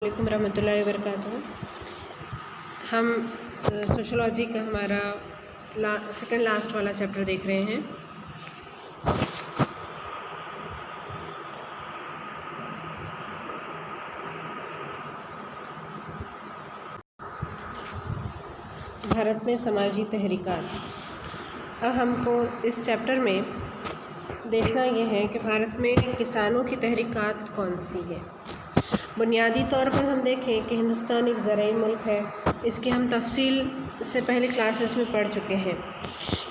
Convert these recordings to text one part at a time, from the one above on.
علیکم ورحمۃ اللہ وبرکاتہ۔ ہم سوشولوجی کا ہمارا سیکنڈ لاسٹ والا چیپٹر دیکھ رہے ہیں۔ بھارت میں سماجی تحریکات۔ اب ہم کو اس چیپٹر میں دیکھنا یہ ہے کہ بھارت میں کسانوں کی تحریکات کون سی ہے۔ بنیادی طور پر ہم دیکھیں کہ ہندوستان ایک زرعی ملک ہے۔ اس کی ہم تفصیل سے پہلے کلاسز میں پڑھ چکے ہیں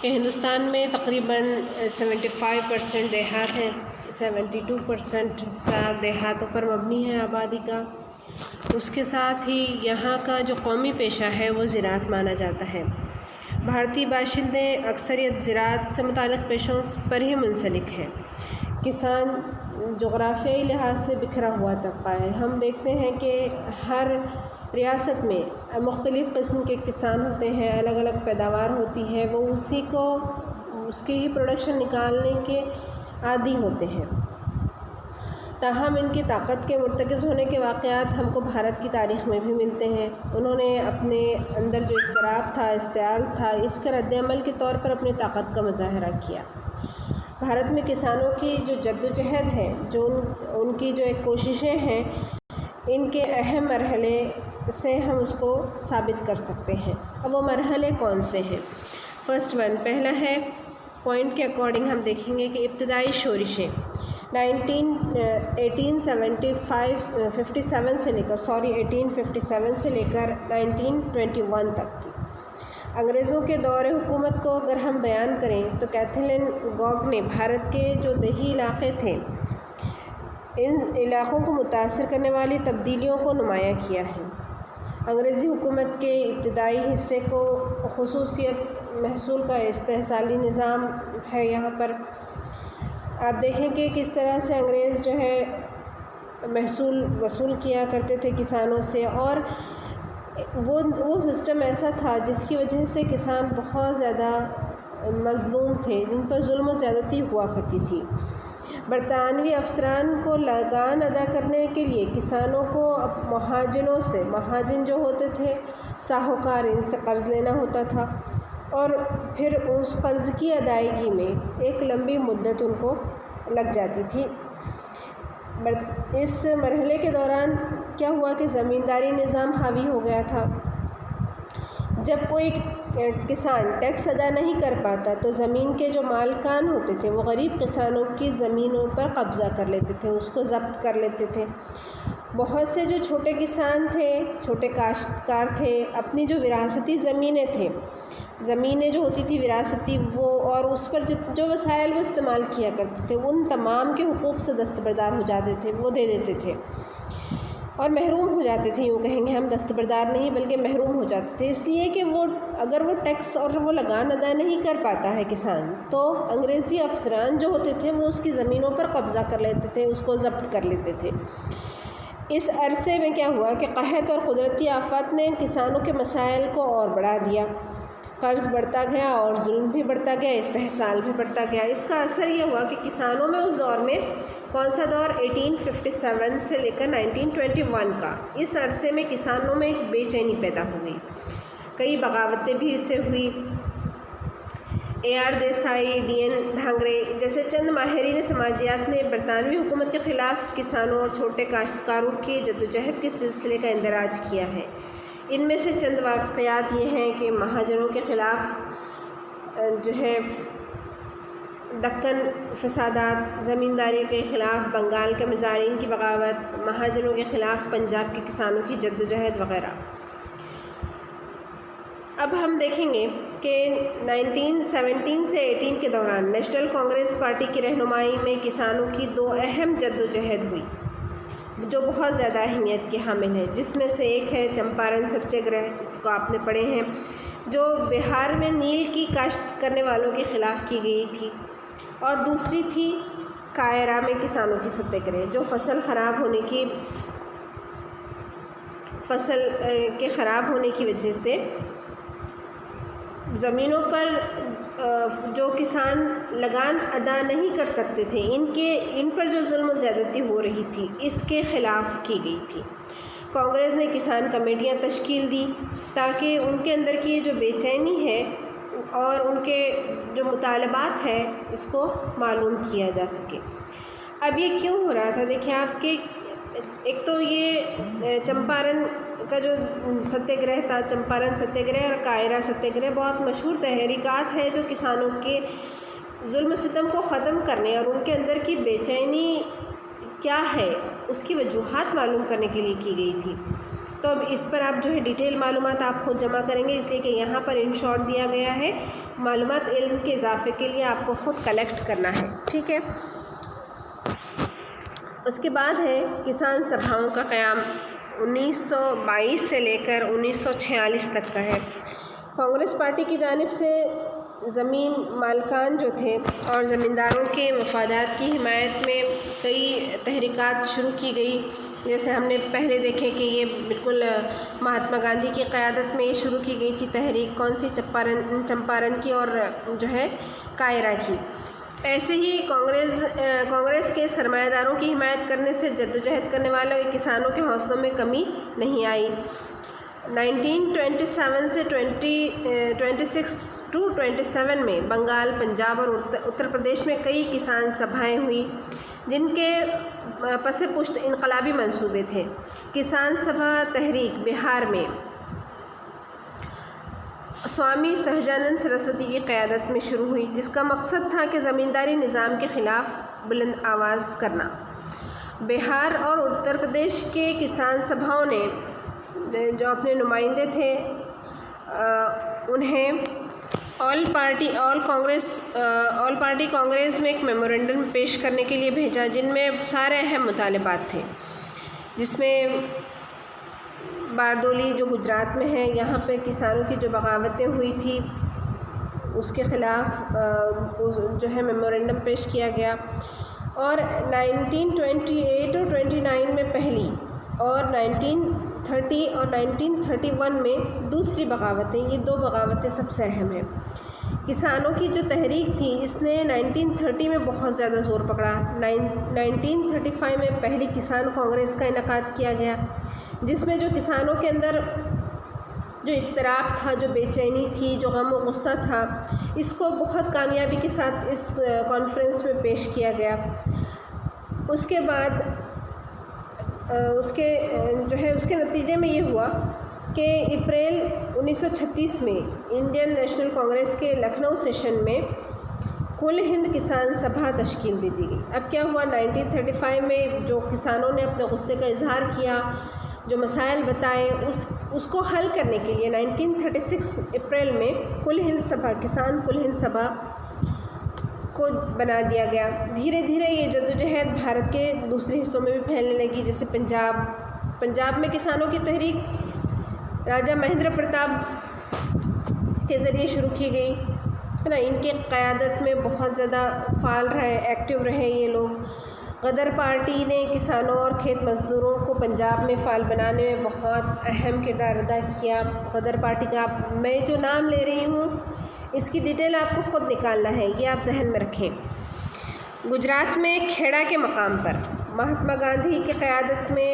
کہ ہندوستان میں تقریباً 75% دیہات ہیں، 72% حصہ دیہاتوں پر مبنی ہے آبادی کا۔ اس کے ساتھ ہی یہاں کا جو قومی پیشہ ہے وہ زراعت مانا جاتا ہے۔ بھارتی باشندے اکثریت زراعت سے متعلق پیشوں پر ہی منسلک ہیں۔ کسان جغرافیائی لحاظ سے بکھرا ہوا طبقہ ہے۔ ہم دیکھتے ہیں کہ ہر ریاست میں مختلف قسم کے کسان ہوتے ہیں، الگ الگ پیداوار ہوتی ہے، وہ اس کی ہی پروڈکشن نکالنے کے عادی ہوتے ہیں۔ تاہم ان کی طاقت کے مرتکز ہونے کے واقعات ہم کو بھارت کی تاریخ میں بھی ملتے ہیں۔ انہوں نے اپنے اندر جو اضطراب تھا، استعال تھا، اس کا رد عمل کے طور پر اپنی طاقت کا مظاہرہ کیا۔ بھارت میں کسانوں کی جو جدوجہد ہے، جو ان کی جو ایک کوششیں ہیں، ان کے اہم مرحلے سے ہم اس کو ثابت کر سکتے ہیں۔ اب وہ مرحلے کون سے ہیں؟ فرسٹ ون، پہلا ہے پوائنٹ کے اکارڈنگ ہم دیکھیں گے کہ ابتدائی شورشیں 1857 سے لے کر 1921 تک کی۔ انگریزوں کے دور حکومت کو اگر ہم بیان کریں تو کیتھلین گوگ نے بھارت کے جو دیہی علاقے تھے، ان علاقوں کو متاثر کرنے والی تبدیلیوں کو نمایاں کیا ہے۔ انگریزی حکومت کے ابتدائی حصے کو خصوصیت محصول کا استحصالی نظام ہے۔ یہاں پر آپ دیکھیں کہ کس طرح سے انگریز جو ہے محصول وصول کیا کرتے تھے کسانوں سے، اور وہ سسٹم ایسا تھا جس کی وجہ سے کسان بہت زیادہ مظلوم تھے، جن پر ظلم و زیادتی ہوا کرتی تھی۔ برطانوی افسران کو لگان ادا کرنے کے لیے کسانوں کو مہاجن جو ہوتے تھے ساہوکار، ان سے قرض لینا ہوتا تھا، اور پھر اس قرض کی ادائیگی میں ایک لمبی مدت ان کو لگ جاتی تھی۔ اس مرحلے کے دوران کیا ہوا کہ زمینداری نظام حاوی ہو گیا تھا۔ جب کوئی کسان ٹیکس ادا نہیں کر پاتا تو زمین کے جو مالکان ہوتے تھے وہ غریب کسانوں کی زمینوں پر قبضہ کر لیتے تھے، اس کو ضبط کر لیتے تھے۔ بہت سے جو چھوٹے کسان تھے، چھوٹے کاشتکار تھے، اپنی جو وراثتی زمینیں جو ہوتی تھی وراثتی، وہ اور اس پر جو وسائل وہ استعمال کیا کرتے تھے، ان تمام کے حقوق سے دستبردار ہو جاتے تھے، وہ دے دیتے تھے اور محروم ہو جاتے تھے۔ یوں کہیں گے ہم دستبردار نہیں بلکہ محروم ہو جاتے تھے، اس لیے کہ اگر وہ ٹیکس اور وہ لگان ادا نہیں کر پاتا ہے کسان، تو انگریزی افسران جو ہوتے تھے وہ اس کی زمینوں پر قبضہ کر لیتے تھے، اس کو ضبط کر لیتے تھے۔ اس عرصے میں کیا ہوا کہ قحط اور قدرتی آفات نے کسانوں کے مسائل کو اور بڑھا دیا۔ قرض بڑھتا گیا اور ظلم بھی بڑھتا گیا، استحصال بھی بڑھتا گیا۔ اس کا اثر یہ ہوا کہ کسانوں میں اس دور میں کون سا دور 1857 سے لے کر 1921 کا، اس عرصے میں کسانوں میں ایک بے چینی پیدا ہو گئی۔ کئی بغاوتیں بھی اس سے ہوئی۔ AR دیسائی، DN دھانگرے جیسے چند ماہرین سماجیات نے برطانوی حکومت کے خلاف کسانوں اور چھوٹے کاشتکاروں کی جدوجہد کے سلسلے کا اندراج کیا ہے۔ ان میں سے چند واقعات یہ ہیں کہ مہاجنوں کے خلاف جو ہے دکن فسادات، زمینداری کے خلاف بنگال کے مزارعین کی بغاوت، مہاجنوں کے خلاف پنجاب کے کسانوں کی جدوجہد وغیرہ۔ اب ہم دیکھیں گے کہ 1917 سے 18 کے دوران نیشنل کانگریس پارٹی کی رہنمائی میں کسانوں کی دو اہم جدوجہد ہوئی جو بہت زیادہ اہمیت کی حامل ہے، جس میں سے ایک ہے چمپارن ستیہ گرہ، اس کو آپ نے پڑھے ہیں، جو بہار میں نیل کی کاشت کرنے والوں کے خلاف کی گئی تھی، اور دوسری تھی کائرا میں کسانوں کی ستیہ گرہ، جو فصل کے خراب ہونے کی وجہ سے زمینوں پر جو کسان لگان ادا نہیں کر سکتے تھے، ان پر جو ظلم و زیادتی ہو رہی تھی، اس کے خلاف کی گئی تھی۔ کانگریس نے کسان کمیٹیاں تشکیل دی تاکہ ان کے اندر کی جو بے چینی ہے اور ان کے جو مطالبات ہیں اس کو معلوم کیا جا سکے۔ اب یہ کیوں ہو رہا تھا؟ دیکھیں آپ کہ ایک تو یہ چمپارن کا جو ستیہ گرہ تھا، چمپارن ستیہ گرہ اور کائرہ ستیہ گرہ بہت مشہور تحریکات ہے جو کسانوں کے ظلم و ستم کو ختم کرنے اور ان کے اندر کی بے چینی کیا ہے اس کی وجوہات معلوم کرنے کے لیے کی گئی تھی۔ تو اب اس پر آپ جو ہے ڈیٹیل معلومات آپ خود جمع کریں گے، اس لیے کہ یہاں پر ان شارٹ دیا گیا ہے، معلومات علم کے اضافے کے لیے آپ کو خود کلیکٹ کرنا ہے، ٹھیک ہے۔ اس کے بعد ہے کسان سبھاؤں کا قیام 1922 سے لے کر 1946 تک کا ہے۔ کانگریس پارٹی کی جانب سے زمین مالکان جو تھے اور زمینداروں کے مفادات کی حمایت میں کئی تحریکات شروع کی گئی، جیسے ہم نے پہلے دیکھے کہ یہ بالکل مہاتما گاندھی کی قیادت میں یہ شروع کی گئی تھی تحریک، کون سی؟ چمپارن کی اور جو ہے کائرہ کی۔ ایسے ہی کانگریس کے سرمایہ داروں کی حمایت کرنے سے جدوجہد کرنے والوں کسانوں کے حوصلوں میں کمی نہیں آئی۔ 1927 سے 26 to 27 میں بنگال، پنجاب اور اتر پردیش میں کئی کسان سبھائیں ہوئی جن کے پس پشت انقلابی منصوبے تھے۔ کسان سبھا تحریک بہار میں سوامی سہجانند سرسوتی کی قیادت میں شروع ہوئی، جس کا مقصد تھا کہ زمینداری نظام کے خلاف بلند آواز کرنا۔ بہار اور اتر پردیش کے کسان سبھاؤں نے جو اپنے نمائندے تھے انہیں آل پارٹی کانگریس میں ایک میمورنڈم پیش کرنے کے لیے بھیجا، جن میں سارے اہم مطالبات تھے، جس میں باردولی جو گجرات میں ہے، یہاں پہ کسانوں کی جو بغاوتیں ہوئی تھی اس کے خلاف جو ہے میمورنڈم پیش کیا گیا، اور 1928 اور 29 میں پہلی اور 1930 اور 1931 میں دوسری بغاوتیں، یہ دو بغاوتیں سب سے اہم ہیں۔ کسانوں کی جو تحریک تھی اس نے 1930 میں بہت زیادہ زور پکڑا۔ 1935 میں پہلی کسان کانگریس کا انعقاد کیا گیا، جس میں جو کسانوں کے اندر جو اضطراب تھا، جو بے چینی تھی، جو غم و غصہ تھا، اس کو بہت کامیابی کے ساتھ اس کانفرنس میں پیش کیا گیا۔ اس کے بعد اس کے نتیجے میں یہ ہوا کہ اپریل 1936 میں انڈین نیشنل کانگریس کے لکھنؤ سیشن میں کل ہند کسان سبھا تشکیل دے دی گئی۔ اب کیا ہوا؟ 1935 میں جو کسانوں نے اپنے غصے کا اظہار کیا، جو مسائل بتائے، اس کو حل کرنے کے لیے 1936 اپریل میں کل ہند سبھا، کسان کل ہند سبھا کو بنا دیا گیا۔ دھیرے دھیرے یہ جدوجہد بھارت کے دوسرے حصوں میں بھی پھیلنے لگی، جیسے پنجاب میں کسانوں کی تحریک راجہ مہندر پرتاپ کے ذریعے شروع کی گئی ہے نا۔ ان کی قیادت میں بہت زیادہ فعال رہے، ایکٹیو رہے یہ لوگ۔ غدر پارٹی نے کسانوں اور کھیت مزدوروں کو پنجاب میں فعال بنانے میں بہت اہم کردار ادا کیا۔ غدر پارٹی کا میں جو نام لے رہی ہوں اس کی ڈیٹیل آپ کو خود نکالنا ہے، یہ آپ ذہن میں رکھیں۔ گجرات میں کھیڑا کے مقام پر مہاتما گاندھی کی قیادت میں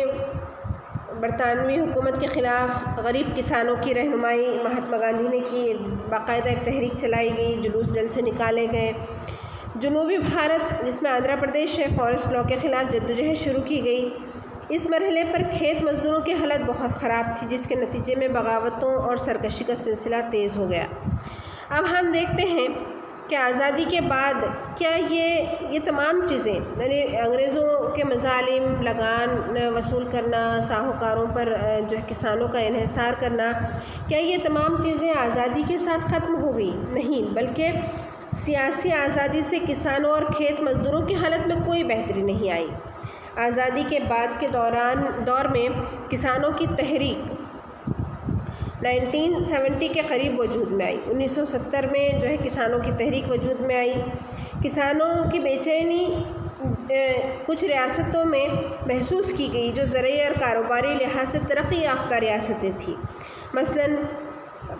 برطانوی حکومت کے خلاف غریب کسانوں کی رہنمائی مہاتما گاندھی نے کی، باقاعدہ ایک تحریک چلائی گئی، جلوس جل سے نکالے گئے۔ جنوبی بھارت جس میں آندھرا پردیش ہے، فارسٹ لاء کے خلاف جدوجہد شروع کی گئی۔ اس مرحلے پر کھیت مزدوروں کی حالت بہت خراب تھی، جس کے نتیجے میں بغاوتوں اور سرکشی کا سلسلہ تیز ہو گیا۔ اب ہم دیکھتے ہیں کہ آزادی کے بعد کیا یہ تمام چیزیں، یعنی انگریزوں کے مظالم، لگان وصول کرنا، ساہوکاروں پر جو ہے کسانوں کا انحصار کرنا، کیا یہ تمام چیزیں آزادی کے ساتھ ختم ہو گئی؟ نہیں، بلکہ سیاسی آزادی سے کسانوں اور کھیت مزدوروں کی حالت میں کوئی بہتری نہیں آئی۔ آزادی کے بعد کے دور میں کسانوں کی تحریک 1970 کے قریب وجود میں آئی۔ 1970 میں جو ہے کسانوں کی تحریک وجود میں آئی۔ کسانوں کی بے چینی کچھ ریاستوں میں محسوس کی گئی جو زرعی اور کاروباری لحاظ سے ترقی یافتہ ریاستیں تھیں، مثلاً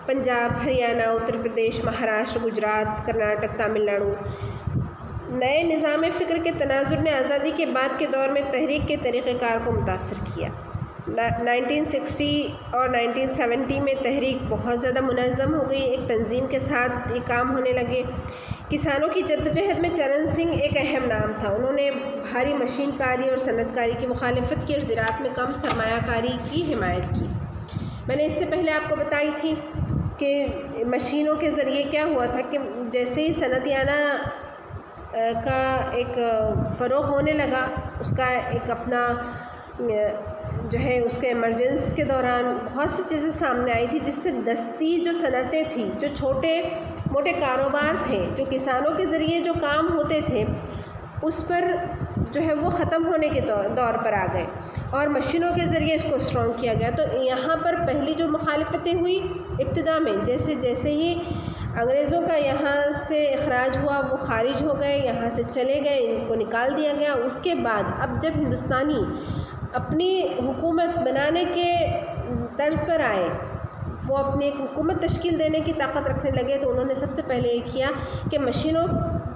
پنجاب، ہریانہ، اتر پردیش، مہاراشٹر، گجرات، کرناٹک، تامل ناڈو۔ نئے نظام فکر کے تناظر نے آزادی کے بعد کے دور میں تحریک کے طریقہ کار کو متاثر کیا۔ 1960 اور 1970 میں تحریک بہت زیادہ منظم ہو گئی، ایک تنظیم کے ساتھ یہ کام ہونے لگے۔ کسانوں کی جدوجہد میں چرن سنگھ ایک اہم نام تھا۔ انہوں نے بھاری مشین کاری اور صنعت کاری کی مخالفت کی اور زراعت میں کم سرمایہ کاری کی حمایت کی۔ میں نے اس سے پہلے آپ کو بتائی تھی کہ مشینوں کے ذریعے کیا ہوا تھا کہ جیسے ہی صنعتیانہ کا ایک فروغ ہونے لگا، اس کا ایک اپنا جو ہے اس کے ایمرجنس کے دوران بہت سی چیزیں سامنے آئی تھی، جس سے دستی جو صنعتیں تھیں، جو چھوٹے موٹے کاروبار تھے، جو کسانوں کے ذریعے جو کام ہوتے تھے، اس پر جو ہے وہ ختم ہونے کے دور پر آ گئے اور مشینوں کے ذریعے اس کو اسٹرانگ کیا گیا۔ تو یہاں پر پہلی جو مخالفتیں ہوئی ابتدا میں، جیسے ہی انگریزوں کا یہاں سے اخراج ہوا، وہ خارج ہو گئے، یہاں سے چلے گئے، ان کو نکال دیا گیا۔ اس کے بعد اب جب ہندوستانی اپنی حکومت بنانے کے طرز پر آئے، وہ اپنی ایک حکومت تشکیل دینے کی طاقت رکھنے لگے، تو انہوں نے سب سے پہلے یہ کیا کہ مشینوں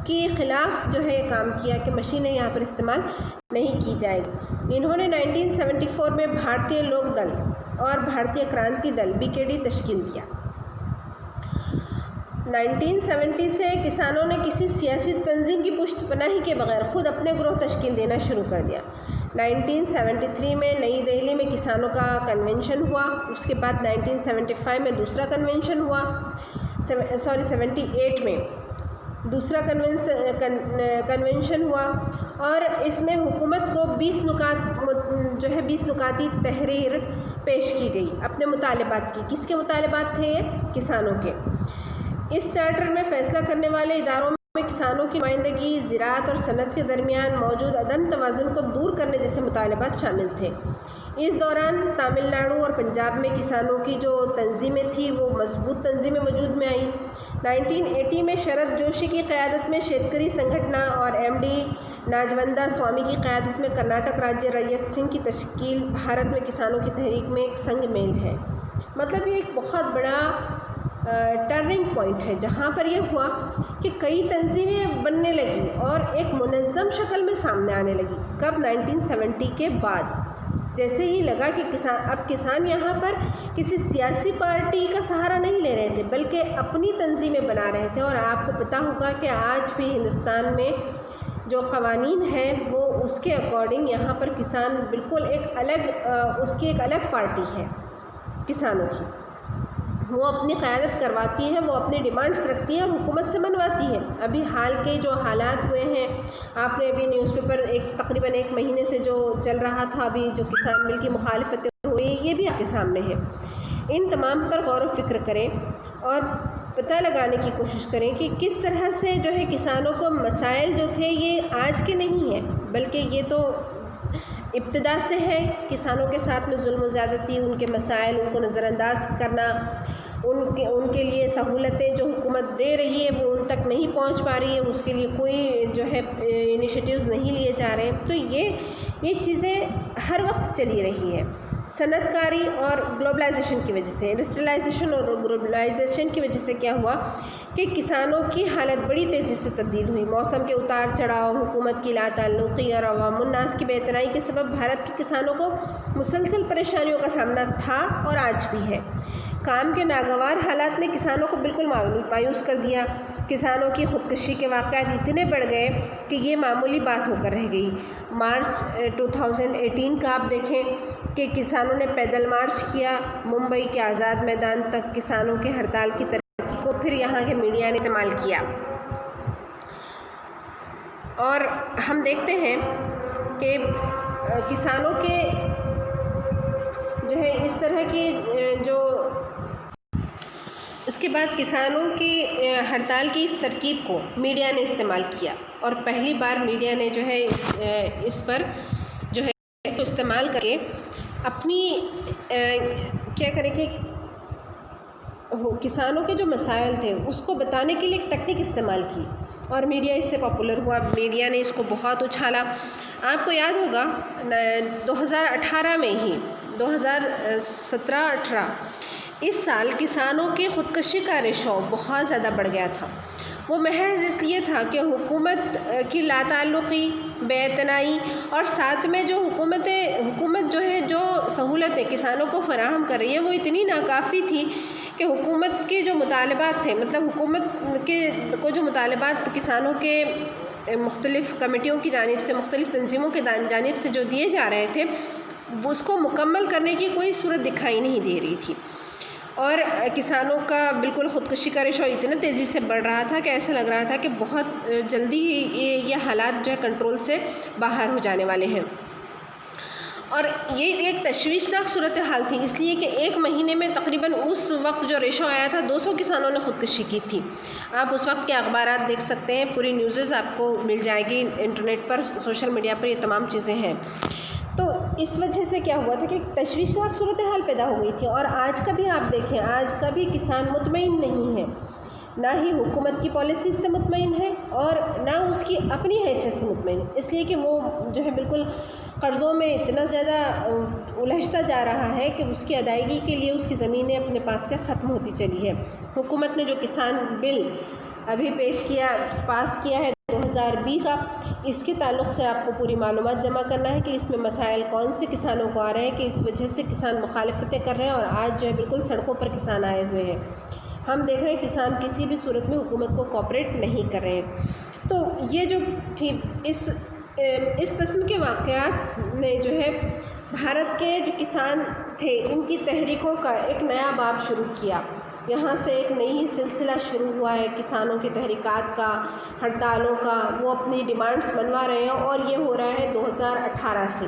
کے خلاف جو ہے کام کیا کہ مشینیں یہاں پر استعمال نہیں کی جائے گی۔ انہوں نے 1974 میں بھارتیہ لوک دل اور بھارتیہ کرانتی دل BKD تشکیل دیا۔ 1970 سے کسانوں نے کسی سیاسی تنظیم کی پشت پناہی کے بغیر خود اپنے گروہ تشکیل دینا شروع کر دیا۔ 1973 میں نئی دہلی میں کسانوں کا کنونشن ہوا، اس کے بعد 1975 میں دوسرا کنونشن ہوا، 78 میں دوسرا کنونشن ہوا، اور اس میں حکومت کو 20 نکاتی تحریر پیش کی گئی اپنے مطالبات کی۔ کس کے مطالبات تھے یہ؟ کسانوں کے۔ اس چارٹر میں فیصلہ کرنے والے اداروں میں کسانوں کی نمائندگی، زراعت اور صنعت کے درمیان موجود عدم توازن کو دور کرنے جیسے مطالبات شامل تھے۔ اس دوران تامل ناڈو اور پنجاب میں کسانوں کی جو تنظیمیں تھیں وہ مضبوط تنظیمیں وجود میں آئیں۔ 1980 میں شرد جوشی کی قیادت میں شیتکری سنگھٹنا اور MD ناجوندہ سوامی کی قیادت میں کرناٹک راجیہ ریت سنگھ کی تشکیل بھارت میں کسانوں کی تحریک میں ایک سنگ میل ہے۔ مطلب یہ ایک بہت بڑا ٹرننگ پوائنٹ ہے جہاں پر یہ ہوا کہ کئی تنظیمیں بننے لگی اور ایک منظم شکل میں سامنے آنے لگی۔ کب؟ 1970 کے بعد، جیسے ہی لگا کہ اب کسان یہاں پر کسی سیاسی پارٹی کا سہارا نہیں لے رہے تھے بلکہ اپنی تنظیمیں بنا رہے تھے۔ اور آپ کو پتہ ہوگا کہ آج بھی ہندوستان میں جو قوانین ہیں وہ اس کے اکارڈنگ یہاں پر کسان بالکل اس کی ایک الگ پارٹی ہے کسانوں کی، وہ اپنی قیادت کرواتی ہیں، وہ اپنی ڈیمانڈز رکھتی ہیں اور حکومت سے منواتی ہے۔ ابھی حال کے جو حالات ہوئے ہیں، آپ نے ابھی نیوز پیپر تقریباً 1 مہینے سے جو چل رہا تھا، ابھی جو کسان بل کی مخالفتیں ہوئی، یہ بھی آپ کے سامنے ہے۔ ان تمام پر غور و فکر کریں اور پتہ لگانے کی کوشش کریں کہ کس طرح سے جو ہے کسانوں کو مسائل جو تھے یہ آج کے نہیں ہیں بلکہ یہ تو ابتدا سے ہے۔ کسانوں کے ساتھ میں ظلم و زیادتی، ان کے مسائل، ان کو نظر انداز کرنا، ان کے لیے سہولتیں جو حکومت دے رہی ہے وہ ان تک نہیں پہنچ پا رہی ہے، اس کے لیے کوئی جو ہے انیشیٹیوز نہیں لیے جا رہے ہیں۔ تو یہ چیزیں ہر وقت چلی رہی ہیں۔ صنعت کاری اور گلوبلائزیشن کی وجہ سے، انڈسٹریلائزیشن اور گلوبلائزیشن کی وجہ سے کیا ہوا کہ کسانوں کی حالت بڑی تیزی سے تبدیل ہوئی۔ موسم کے اتار چڑھاؤ، حکومت کی لا تعلقی اور عوام الناس کی بے اعتنائی کے سبب بھارت کے کسانوں کو مسلسل پریشانیوں کا سامنا تھا اور آج بھی ہے۔ کام کے ناگوار حالات نے کسانوں کو بالکل مایوس کر دیا۔ کسانوں کی خودکشی کے واقعات اتنے بڑھ گئے کہ یہ معمولی بات ہو کر رہ گئی۔ مارچ 2018 کا آپ دیکھیں کہ کسانوں نے پیدل مارچ کیا ممبئی کے آزاد میدان تک، کسانوں کے ہڑتال کی ترقی کو پھر یہاں کے میڈیا نے استعمال کیا، اور ہم دیکھتے ہیں کہ کسانوں کے جو ہے اس طرح کی اس کے بعد کسانوں کی ہڑتال کی اس ترکیب کو میڈیا نے استعمال کیا، اور پہلی بار میڈیا نے جو ہے اس پر جو ہے استعمال کر کے اپنی کیا کرے کہ کسانوں کے جو مسائل تھے اس کو بتانے کے لیے ایک ٹیکنک استعمال کی، اور میڈیا اس سے پاپولر ہوا۔ میڈیا نے اس کو بہت اچھالا۔ آپ کو یاد ہوگا 2018 میں ہی 2017-18 اس سال کسانوں کی خودکشی کا ریشو بہت زیادہ بڑھ گیا تھا۔ وہ محض اس لیے تھا کہ حکومت کی لا تعلقی، بے-اعتنائی اور ساتھ میں جو حکومت جو ہے جو سہولتیں کسانوں کو فراہم کر رہی ہے وہ اتنی ناکافی تھی کہ حکومت کے جو مطالبات تھے، مطلب حکومت کو جو مطالبات کسانوں کے مختلف کمیٹیوں کی جانب سے، مختلف تنظیموں کی جانب سے جو دیے جا رہے تھے، وہ اس کو مکمل کرنے کی کوئی صورت دکھائی نہیں دے رہی تھی، اور کسانوں کا بالکل خودکشی کا ریشو اتنا تیزی سے بڑھ رہا تھا کہ ایسا لگ رہا تھا کہ بہت جلدی ہی یہ حالات جو ہے کنٹرول سے باہر ہو جانے والے ہیں۔ اور یہ ایک تشویشناک صورتحال تھی، اس لیے کہ ایک مہینے میں تقریباً اس وقت جو ریشو آیا تھا 200 کسانوں نے خودکشی کی تھی۔ آپ اس وقت کے اخبارات دیکھ سکتے ہیں، پوری نیوزز آپ کو مل جائے گی انٹرنیٹ پر، سوشل میڈیا پر، یہ تمام چیزیں ہیں۔ تو اس وجہ سے کیا ہوا تھا کہ تشویشناک صورتحال پیدا ہو گئی تھی، اور آج کا بھی آپ دیکھیں، آج کا بھی کسان مطمئن نہیں ہے، نہ ہی حکومت کی پالیسیز سے مطمئن ہے اور نہ اس کی اپنی حیثیت سے مطمئن ہے، اس لیے کہ وہ جو ہے بالکل قرضوں میں اتنا زیادہ الجھتا جا رہا ہے کہ اس کی ادائیگی کے لیے اس کی زمینیں اپنے پاس سے ختم ہوتی چلی ہے۔ حکومت نے جو کسان بل ابھی پاس کیا ہے 2020 کا، اس کے تعلق سے آپ کو پوری معلومات جمع کرنا ہے کہ اس میں مسائل کون سے کسانوں کو آ رہے ہیں کہ اس وجہ سے کسان مخالفتیں کر رہے ہیں، اور آج جو ہے بالکل سڑکوں پر کسان آئے ہوئے ہیں۔ ہم دیکھ رہے ہیں کسان کسی بھی صورت میں حکومت کو کوآپریٹ نہیں کر رہے ہیں۔ تو یہ جو تھی اس قسم کے واقعات نے جو ہے بھارت کے جو کسان تھے ان کی تحریکوں کا ایک نیا باب شروع کیا۔ یہاں سے ایک نئی سلسلہ شروع ہوا ہے کسانوں کی تحریکات کا، ہڑتالوں کا، وہ اپنی ڈیمانڈز منوا رہے ہیں، اور یہ ہو رہا ہے 2018 سے،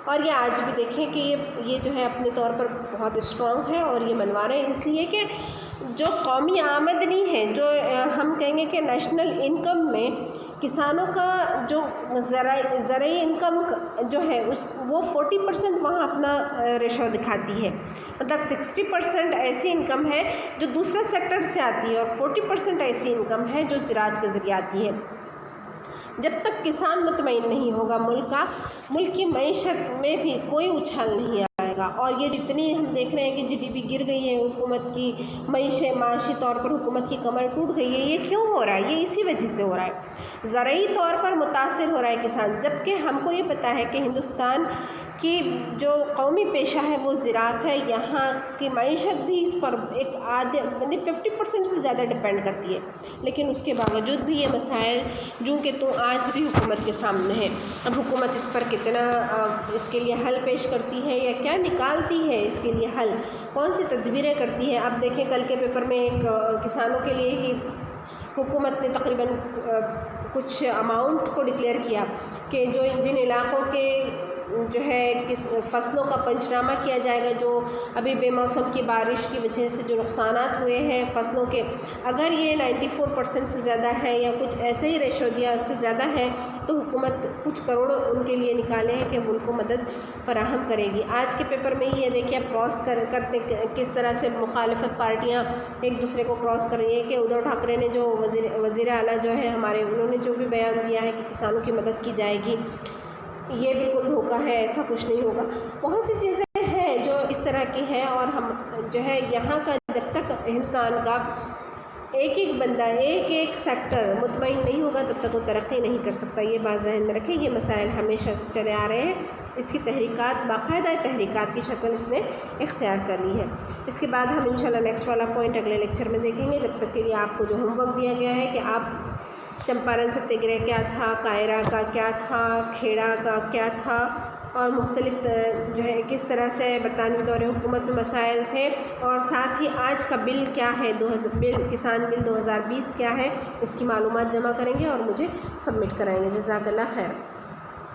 اور یہ آج بھی دیکھیں کہ یہ جو ہے اپنے طور پر بہت اسٹرانگ ہے، اور یہ منوا رہے ہیں اس لیے کہ جو قومی آمدنی ہے، جو ہم کہیں گے کہ نیشنل انکم میں کسانوں کا جو زرعی انکم جو ہے وہ 40% وہاں اپنا ریشو دکھاتی ہے، مطلب 60% ایسی انکم ہے جو دوسرے سیکٹر سے آتی ہے، اور 40% ایسی انکم ہے جو زراعت کے ذریعے آتی ہے۔ جب تک کسان مطمئن نہیں ہوگا ملک کی معیشت میں بھی کوئی اچھال نہیں آئے گا، اور یہ جتنی ہم دیکھ رہے ہیں کہ GDP گر گئی ہے، حکومت کی معاشی طور پر حکومت کی کمر ٹوٹ گئی ہے، یہ کیوں ہو رہا ہے؟ یہ اسی وجہ سے ہو رہا ہے، زرعی طور پر متاثر ہو رہا ہے کسان، جبکہ ہم کو یہ پتہ ہے کہ ہندوستان کی جو قومی پیشہ ہے وہ زراعت ہے، یہاں کی معیشت بھی اس پر ایک آدھے 50% سے زیادہ ڈپینڈ کرتی ہے، لیکن اس کے باوجود بھی یہ مسائل جو کہ تو آج بھی حکومت کے سامنے ہے۔ اب حکومت اس پر کتنا اس کے لیے حل پیش کرتی ہے یا کیا نکالتی ہے اس کے لیے حل، کون سی تدبیریں کرتی ہے؟ آپ دیکھیں کل کے پیپر میں ایک کسانوں کے لیے ہی حکومت نے تقریباً کچھ اماؤنٹ کو ڈکلیئر کیا کہ جن علاقوں کے جو ہے فصلوں کا پنچنامہ کیا جائے گا، جو ابھی بے موسم کی بارش کی وجہ سے جو نقصانات ہوئے ہیں فصلوں کے، اگر یہ 94% سے زیادہ ہے یا کچھ ایسے ہی ریشو دیا اس سے زیادہ ہے تو حکومت کچھ کروڑ ان کے لیے نکالے ہیں کہ ان کو مدد فراہم کرے گی۔ آج کے پیپر میں یہ دیکھیے آپ کراس کرتے کس طرح سے مخالفت پارٹیاں ایک دوسرے کو کراس کر رہی ہیں کہ ادھو ٹھاکرے نے جو وزیر اعلیٰ جو ہے ہمارے، انہوں نے جو بھی بیان دیا ہے کہ کسانوں کی مدد کی جائے گی، یہ بالکل دھوکہ ہے، ایسا کچھ نہیں ہوگا۔ بہت سی چیزیں ہیں جو اس طرح کی ہیں، اور ہم جو ہے یہاں کا جب تک ہندوستان کا ایک ایک بندہ ایک سیکٹر مطمئن نہیں ہوگا تب تک وہ ترقی نہیں کر سکتا، یہ بات ذہن میں رکھیں۔ یہ مسائل ہمیشہ سے چلے آ رہے ہیں، اس کی تحریکات باقاعدہ تحریکات کی شکل اس نے اختیار کر لی ہے۔ اس کے بعد ہم انشاءاللہ نیکسٹ والا پوائنٹ اگلے لیکچر میں دیکھیں گے۔ جب تک کے لیے آپ کو جو ہوم ورک دیا گیا ہے کہ آپ چمپارن ستیہ گرہ کیا تھا، کائرہ کا کیا تھا، کھیڑا کا کیا تھا، اور مختلف جو ہے کس طرح سے برطانوی دور حکومت میں مسائل تھے، اور ساتھ ہی آج کا بل کیا ہے، کسان بل 2020 کیا ہے، اس کی معلومات جمع کریں گے اور مجھے سبمٹ کرائیں گے۔ جزاک اللہ خیر۔